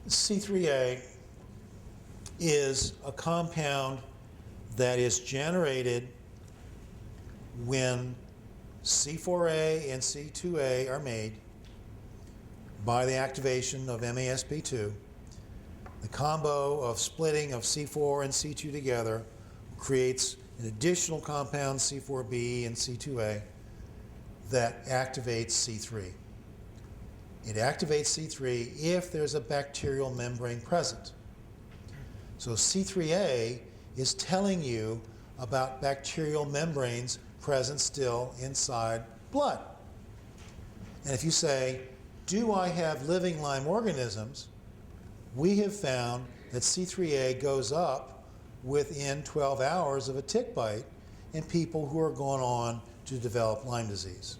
C3a is a compound that is generated when C4a and C2a are made by the activation of MASP2. The combo of splitting of C4 and C2 together creates an additional compound, C4b and C2a, that activates C3. It activates C3 if there's a bacterial membrane present. So C3a is telling you about bacterial membranes present still inside blood. And if you say, do I have living Lyme organisms? We have found that C3a goes up within 12 hours of a tick bite in people who are going on to develop Lyme disease.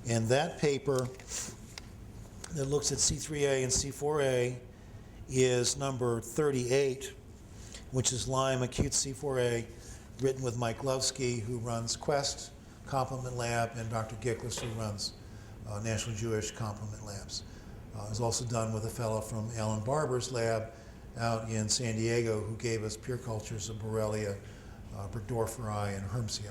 And that paper that looks at C3a and C4a is number 38, which is Lyme acute C4a, written with Mike Lovsky, who runs Quest Complement Lab, and Dr. Gicklis, who runs National Jewish Complement Labs. It was also done with a fellow from Alan Barber's lab out in San Diego who gave us pure cultures of Borrelia, Burgdorferi, and Hermsii.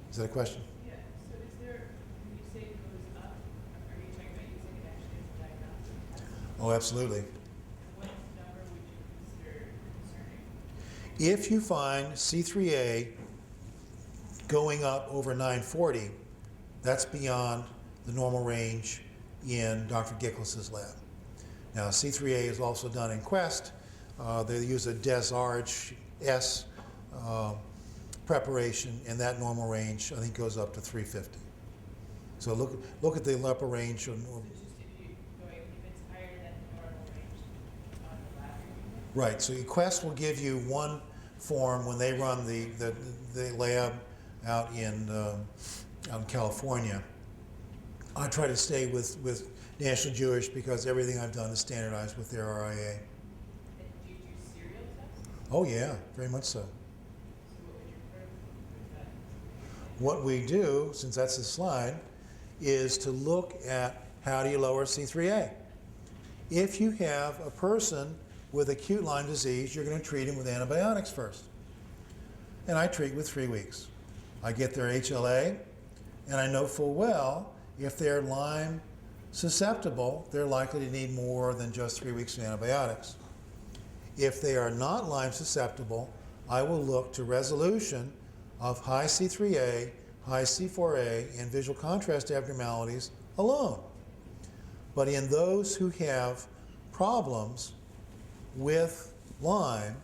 Is that a question? Yeah. So is there, when you say it goes up, are you talking about using it actually as a diagnostic? Oh, absolutely. What number would you consider concerning? If you find C3a going up over 940, that's beyond the normal range in Dr. Gicklis's lab. Now, C3a is also done in Quest. They use a Des-Arge S preparation, and that normal range, I think, goes up to 350. So look at the upper range. So just if it's higher than the normal range on the lab review? Right, so Quest will give you one form when they run the lab out in California. I try to stay with National Jewish because everything I've done is standardized with their RIA. And do you do serial tests? Oh yeah, very much so. So what would your protocol with that? What we do, since that's the slide, is to look at how do you lower C3a. If you have a person with acute Lyme disease, you're going to treat him with antibiotics first. And I treat with 3 weeks. I get their HLA, and I know full well if they're Lyme susceptible, they're likely to need more than just 3 weeks of antibiotics. If they are not Lyme susceptible, I will look to resolution of high C3a, high C4a, and visual contrast abnormalities alone. But in those who have problems with Lyme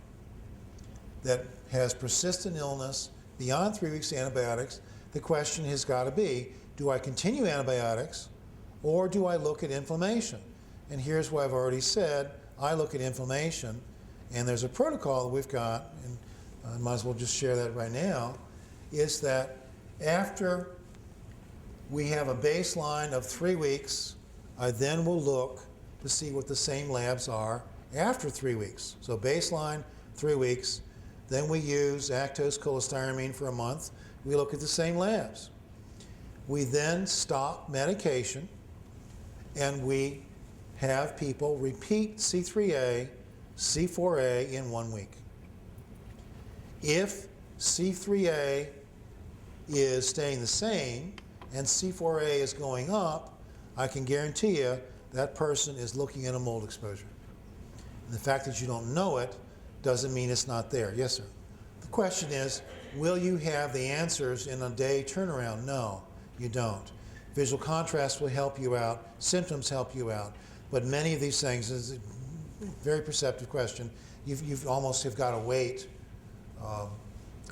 that has persistent illness beyond 3 weeks of antibiotics, the question has got to be, do I continue antibiotics or do I look at inflammation? And here's what I've already said. I look at inflammation, and there's a protocol that we've got, and I might as well just share that right now, is that after we have a baseline of 3 weeks, I then will look to see what the same labs are after 3 weeks. So baseline, 3 weeks. Then we use actose cholestyramine for a month. We look at the same labs. We then stop medication, and we have people repeat C3a, C4a in 1 week. If C3a is staying the same and C4a is going up, I can guarantee you that person is looking at a mold exposure. And the fact that you don't know it doesn't mean it's not there. Yes, sir. The question is, will you have the answers in a day turnaround? No, you don't. Visual contrast will help you out. Symptoms help you out. But many of these things, is a very perceptive question, you've almost have got to wait.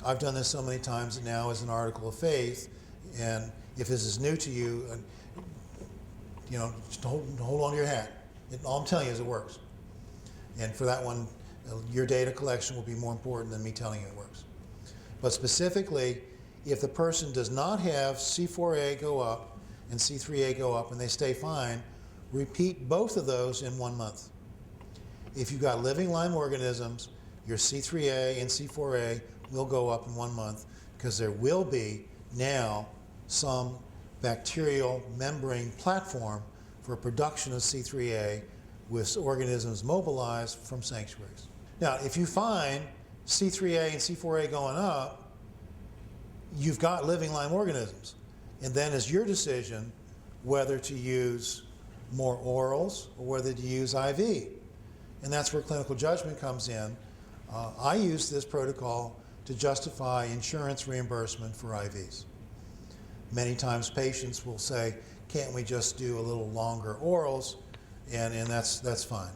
I've done this so many times now as an article of faith, and if this is new to you, just hold on to your hat. All I'm telling you is it works. And for that one, your data collection will be more important than me telling you it works. But specifically, if the person does not have C4a go up and C3a go up and they stay fine, repeat both of those in 1 month. If you've got living Lyme organisms, your C3a and C4a will go up in 1 month because there will be now some bacterial membrane platform for production of C3a with organisms mobilized from sanctuaries. Now, if you find C3a and C4a going up, you've got living Lyme organisms. And then it's your decision whether to use more orals or whether to use IV. And that's where clinical judgment comes in. I use this protocol to justify insurance reimbursement for IVs. Many times patients will say, can't we just do a little longer orals? And that's fine.